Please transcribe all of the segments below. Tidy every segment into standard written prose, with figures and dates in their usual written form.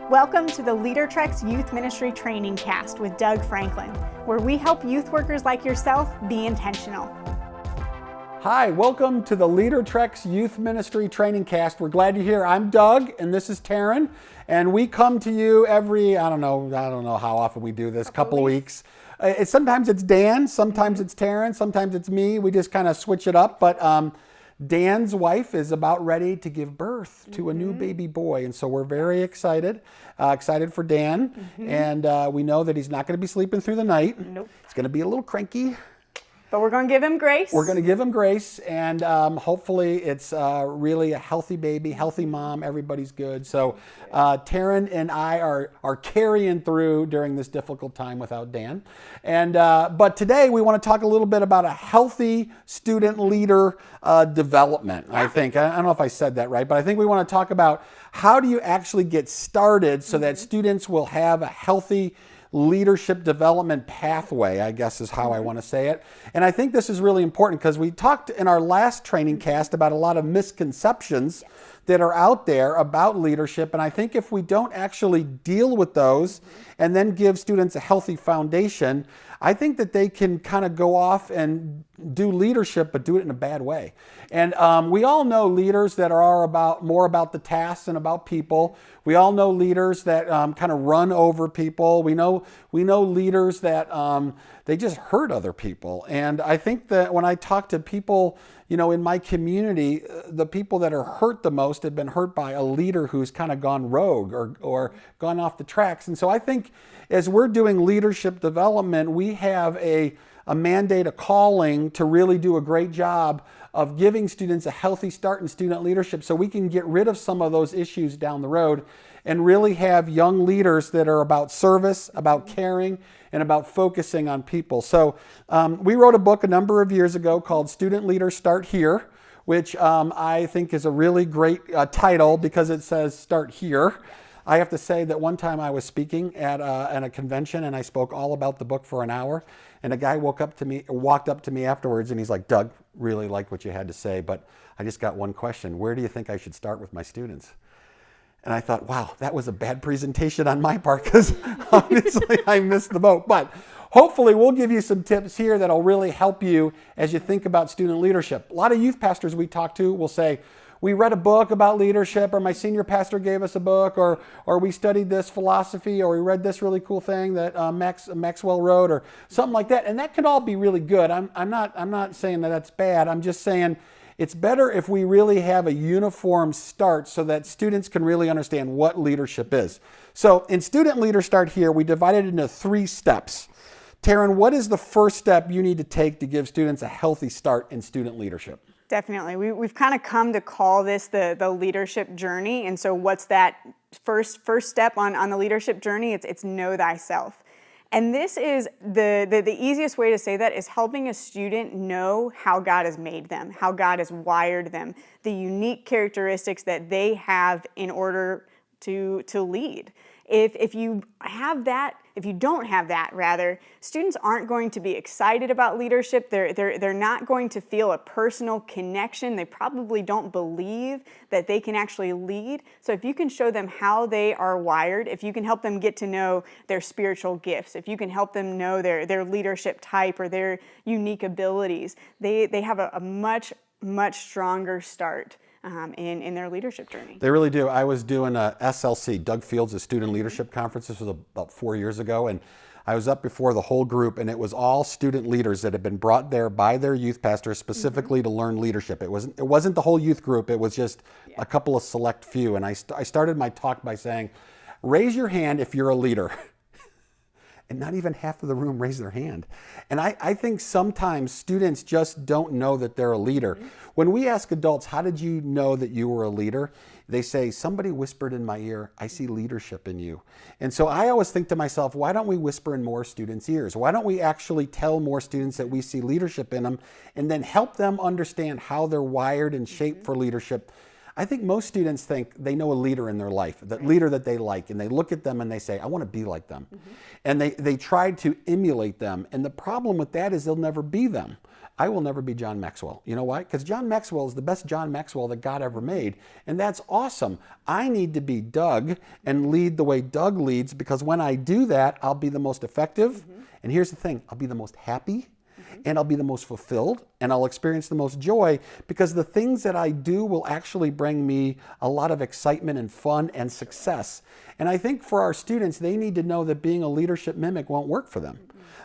Welcome to the LeaderTreks Youth Ministry Trainingcast with Doug Franklin, where we help youth workers like yourself be intentional. Hi, welcome to the LeaderTreks Youth Ministry Trainingcast. We're glad you're here. I'm Doug, and this is Taryn, and we come to you every, I don't know how often we do this, couple of weeks. Sometimes it's Dan, sometimes it's Taryn, sometimes it's me. We just kind of switch it up, but Dan's wife is about ready to give birth to a new baby boy, and so we're very excited for Dan, and we know that he's not going to be sleeping through the night. Nope. He's going to be a little cranky. But we're going to give him grace. We're going to give him grace, and hopefully it's really a healthy baby, healthy mom, everybody's good. So Taryn and I are carrying through during this difficult time without Dan. And but today we want to talk a little bit about a healthy student leader development, I think. I don't know if I said that right, but I think we want to talk about how do you actually get started so that students will have a healthy leadership development pathway, I guess is how I want to say it. And I think this is really important because we talked in our last training cast about a lot of misconceptions that are out there about leadership. And I think if we don't actually deal with those and then give students a healthy foundation, I think that they can kind of go off and do leadership, but do it in a bad way. And we all know leaders that are more about the tasks and about people. We all know leaders that kind of run over people. We know leaders that they just hurt other people. And I think that when I talk to people, in my community, the people that are hurt the most have been hurt by a leader who's kind of gone rogue or gone off the tracks. And so I think as we're doing leadership development, we have a mandate, a calling to really do a great job of giving students a healthy start in student leadership so we can get rid of some of those issues down the road and really have young leaders that are about service, about caring, and about focusing on people. So we wrote a book a number of years ago called Student Leaders Start Here, which I think is a really great title because it says start here. I have to say that one time I was speaking at a convention and I spoke all about the book for an hour, and a guy walked up to me afterwards and he's like, "Doug, really liked what you had to say, but I just got one question. Where do you think I should start with my students?" And I thought, wow, that was a bad presentation on my part because obviously I missed the boat. But hopefully we'll give you some tips here that'll really help you as you think about student leadership. A lot of youth pastors we talk to will say, we read a book about leadership, or my senior pastor gave us a book, or we studied this philosophy, or we read this really cool thing that Maxwell wrote, or something like that. And that can all be really good. I'm not saying that that's bad. I'm just saying it's better if we really have a uniform start so that students can really understand what leadership is. So in Student Leader Start Here, we divided it into 3 steps. Taryn, what is the first step you need to take to give students a healthy start in student leadership? Definitely. We've kind of come to call this the leadership journey. And so what's that first step on the leadership journey? It's know thyself. And this is the easiest way to say that is helping a student know how God has made them, how God has wired them, the unique characteristics that they have in order to lead. If you don't have that, rather, students aren't going to be excited about leadership. They're not going to feel a personal connection. They probably don't believe that they can actually lead. So if you can show them how they are wired, if you can help them get to know their spiritual gifts, if you can help them know their leadership type or their unique abilities, they have a much stronger start in their leadership journey. They really do. I was doing a SLC, Doug Fields' Student Leadership Conference. This was about 4 years ago, and I was up before the whole group, and it was all student leaders that had been brought there by their youth pastors specifically to learn leadership. It wasn't the whole youth group. It was just a couple of select few. And I started my talk by saying, raise your hand if you're a leader. And not even half of the room raised their hand. And I think sometimes students just don't know that they're a leader. When we ask adults, how did you know that you were a leader? They say, somebody whispered in my ear, I see leadership in you. And so I always think to myself, why don't we whisper in more students' ears? Why don't we actually tell more students that we see leadership in them and then help them understand how they're wired and shaped for leadership? I think most students think they know a leader in their life, that leader that they like, and they look at them and they say, I want to be like them. And they try to emulate them. And the problem with that is they'll never be them. I will never be John Maxwell. You know why? Because John Maxwell is the best John Maxwell that God ever made. And that's awesome. I need to be Doug and lead the way Doug leads, because when I do that, I'll be the most effective. And here's the thing, I'll be the most happy, and I'll be the most fulfilled, and I'll experience the most joy, because the things that I do will actually bring me a lot of excitement and fun and success. And I think for our students, they need to know that being a leadership mimic won't work for them.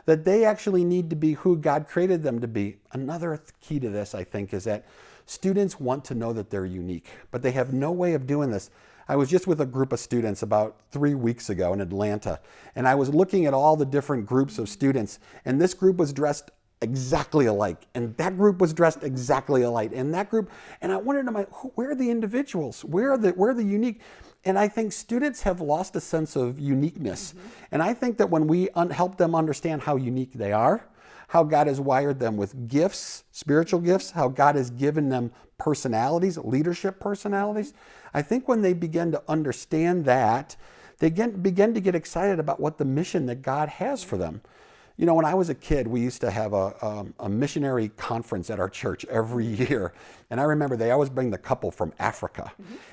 That they actually need to be who God created them to be. Another key to this, I think, is that students want to know that they're unique, but they have no way of doing this. I was just with a group of students about 3 weeks ago in Atlanta, and I was looking at all the different groups of students, and this group was dressed exactly alike, and that group was dressed exactly alike, and that group, and I wondered, where are the individuals? Where are the unique? And I think students have lost a sense of uniqueness. And I think that when we help them understand how unique they are, how God has wired them with gifts, spiritual gifts, how God has given them personalities, leadership personalities, I think when they begin to understand that, they begin to get excited about what the mission that God has for them. You know, when I was a kid, we used to have a missionary conference at our church every year. And I remember they always bring the couple from Africa.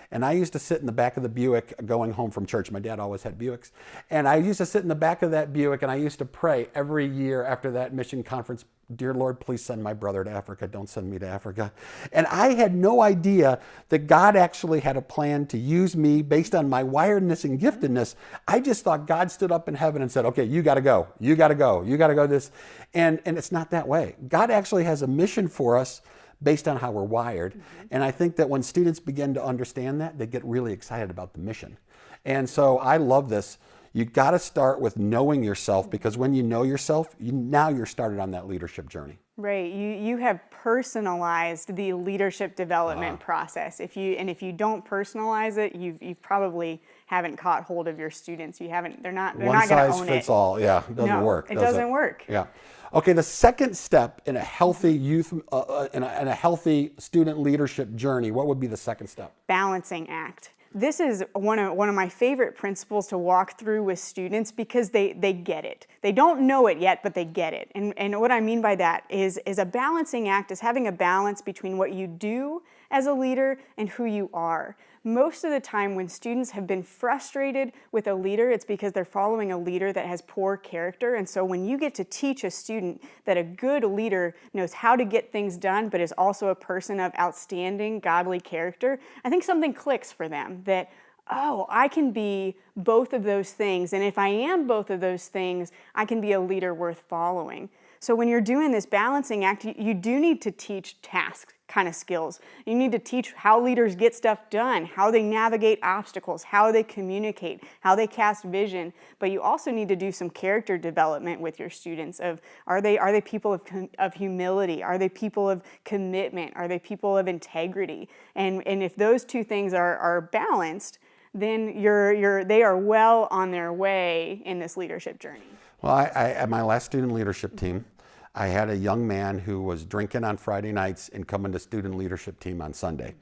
And I used to sit in the back of the Buick going home from church. My dad always had Buicks. And I used to sit in the back of that Buick, and I used to pray every year after that mission conference, dear Lord, please send my brother to Africa. Don't send me to Africa. And I had no idea that God actually had a plan to use me based on my wiredness and giftedness. I just thought God stood up in heaven and said, okay, you got to go. You got to go. You got to go this. And it's not that way. God actually has a mission for us based on how we're wired. And I think that when students begin to understand that, they get really excited about the mission. And so I love this. You got to start with knowing yourself, because when you know yourself, now you're started on that leadership journey. Right. You have personalized the leadership development process. If you don't personalize it, you probably haven't caught hold of your students. They're not going to own it. One size fits all. Yeah, it doesn't work. It doesn't work. Yeah. Okay, the second step in a healthy youth, in a healthy student leadership journey, what would be the second step? Balancing act. This is one of my favorite principles to walk through with students, because they get it. They don't know it yet, but they get it. And what I mean by that is a balancing act is having a balance between what you do as a leader and who you are. Most of the time when students have been frustrated with a leader, it's because they're following a leader that has poor character. And so when you get to teach a student that a good leader knows how to get things done, but is also a person of outstanding godly character, I think something clicks for them that, oh, I can be both of those things. And if I am both of those things, I can be a leader worth following. So when you're doing this balancing act, you do need to teach task kind of skills. You need to teach how leaders get stuff done, how they navigate obstacles, how they communicate, how they cast vision. But you also need to do some character development with your students of, are they people of humility? Are they people of commitment? Are they people of integrity? And if those two things are balanced, then they are well on their way in this leadership journey. Well, I at my last student leadership team, I had a young man who was drinking on Friday nights and coming to student leadership team on Sunday.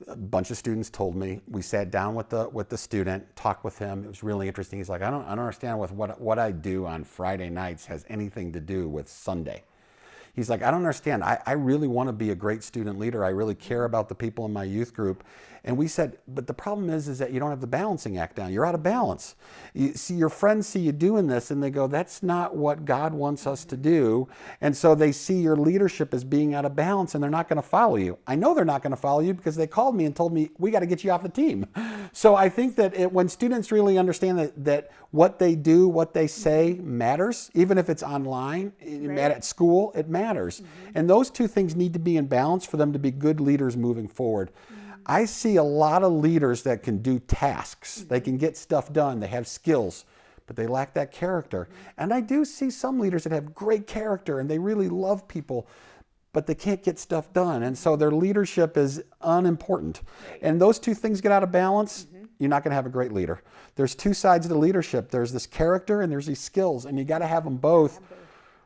A bunch of students told me. We sat down with the student, talked with him. It was really interesting. He's like, I don't understand what I do on Friday nights has anything to do with Sunday. He's like, I don't understand. I really want to be a great student leader. I really care about the people in my youth group. And we said, but the problem is that you don't have the balancing act down. You're out of balance. You see, your friends see you doing this and they go, that's not what God wants us to do. And so they see your leadership as being out of balance and they're not going to follow you. I know they're not going to follow you because they called me and told me, we got to get you off the team. So I think that when students really understand that what they do, what they say matters, even if it's online, right, at school, it matters. Mm-hmm. And those two things need to be in balance for them to be good leaders moving forward. Mm-hmm. I see a lot of leaders that can do tasks. Mm-hmm. They can get stuff done. They have skills, but they lack that character. Mm-hmm. And I do see some leaders that have great character and they really love people, but they can't get stuff done. And so their leadership is unimportant. Right. And those two things get out of balance, mm-hmm, you're not going to have a great leader. There's two sides of the leadership. There's this character and there's these skills, and you got to have them both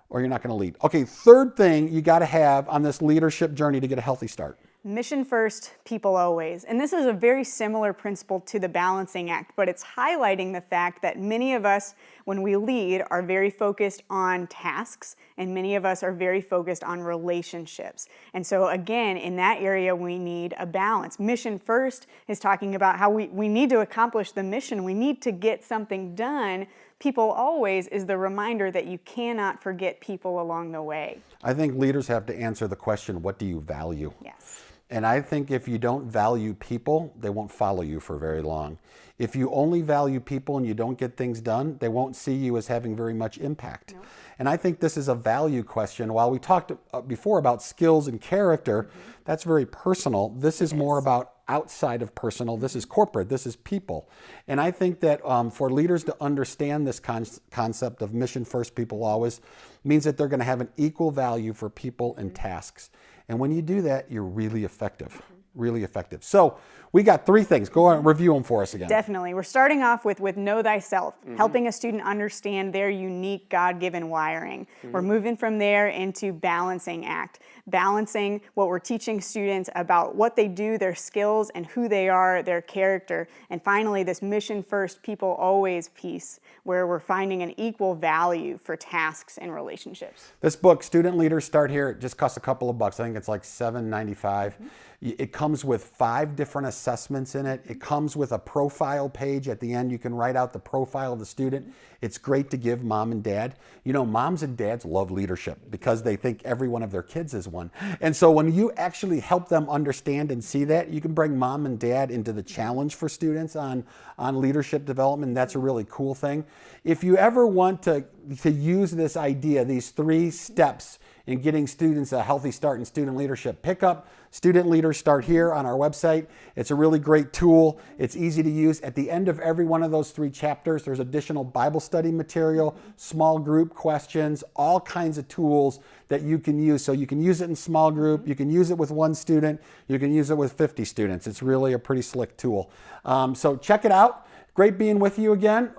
or you're not going to lead. Okay, third thing you got to have on this leadership journey to get a healthy start. Mission first, people always. And this is a very similar principle to the balancing act, but it's highlighting the fact that many of us, when we lead, are very focused on tasks, and many of us are very focused on relationships. And so again, in that area, we need a balance. Mission first is talking about how we need to accomplish the mission. We need to get something done. People always is the reminder that you cannot forget people along the way. I think leaders have to answer the question, what do you value? Yes. And I think if you don't value people, they won't follow you for very long. If you only value people and you don't get things done, they won't see you as having very much impact. Nope. And I think this is a value question. While we talked before about skills and character, that's very personal. This is more about outside of personal. This is corporate. This is people. And I think that for leaders to understand this concept of mission first, people always, means that they're going to have an equal value for people and tasks. And when you do that, you're really effective. Really effective. So we got 3 things. Go on and review them for us again. Definitely. We're starting off with know thyself, helping a student understand their unique God-given wiring. We're moving from there into balancing act, balancing what we're teaching students about what they do, their skills, and who they are, their character. And finally, this mission first, people always piece, where we're finding an equal value for tasks and relationships. This book, Student Leaders Start Here, it just costs a couple of bucks. I think it's like $7.95. It comes with 5 different assessments in it. It comes with a profile page at the end. You can write out the profile of the student. It's great to give mom and dad. You know, moms and dads love leadership because they think every one of their kids is one. And so when you actually help them understand and see that, you can bring mom and dad into the challenge for students on leadership development. That's a really cool thing. If you ever want to use this idea, these 3 steps in getting students a healthy start in student leadership, pick up Student Leaders Start Here on our website. It's a really great tool. It's easy to use. At the end of every one of those 3 chapters, there's additional Bible study material, small group questions, all kinds of tools that you can use. So you can use it in small group, you can use it with 1 student, you can use it with 50 students. It's really a pretty slick tool. So check it out. Great being with you again.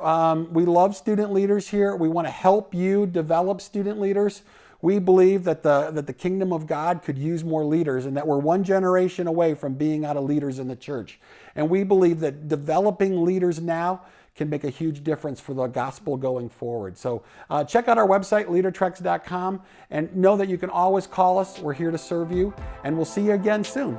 We love student leaders here. We want to help you develop student leaders. We believe that the kingdom of God could use more leaders and that we're 1 generation away from being out of leaders in the church. And we believe that developing leaders now can make a huge difference for the gospel going forward. So check out our website, LeaderTreks.com, and know that you can always call us. We're here to serve you, and we'll see you again soon.